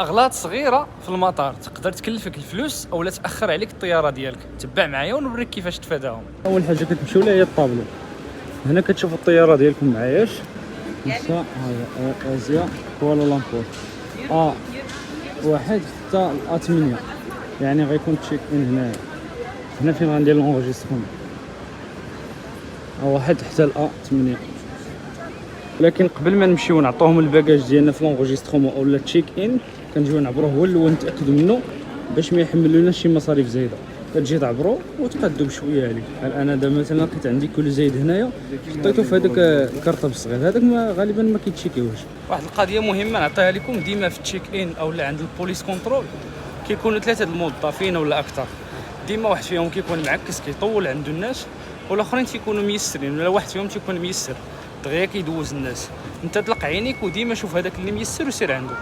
اغلاط صغيره في المطار تقدر تكلفك الفلوس او لا تاخر عليك الطياره ديالك. تبع معايا ونوريك كيفاش تفاداهم. اول حاجه كتمشيو لها هي الطابلو. هنا كتشوفوا الطياره ديالكم معاياش نساء هاي ازيا كوالالمبور واحد حتى A8 يعني غيكون تشيك ان هنا فين غندير لونجسترمون واحد حتى A8. لكن قبل ما نمشيو نعطوهم الباجاج ديالنا في لونجسترمون اولا تشيك ان كنجيو نعبروه هو الاول نتاكدوا منه باش ما يحملوناش شي مصاريف زايده. كتجي تعبرو وتقادو بشويه عليه. انا دابا مثلا لقيت عندي كل زايد هنايا حطيته في هذاك الكارطه الصغير هذاك غالبا ما كيتشيكيوش. واحد القضيه مهمه نعطيها لكم ديما في التشيك ان او عند البوليس كونترول كيكونوا ثلاثه الموظفين ولا اكثر. ديما واحد فيهم كيكون معكس كيطول عنده الناس والاخرين تيكونوا ميسرين ولا واحد فيهم تيكون ميسر دغيا كيدوز الناس. انت طلق عينيك وديما شوف هذاك اللي ميسر وسير عنده.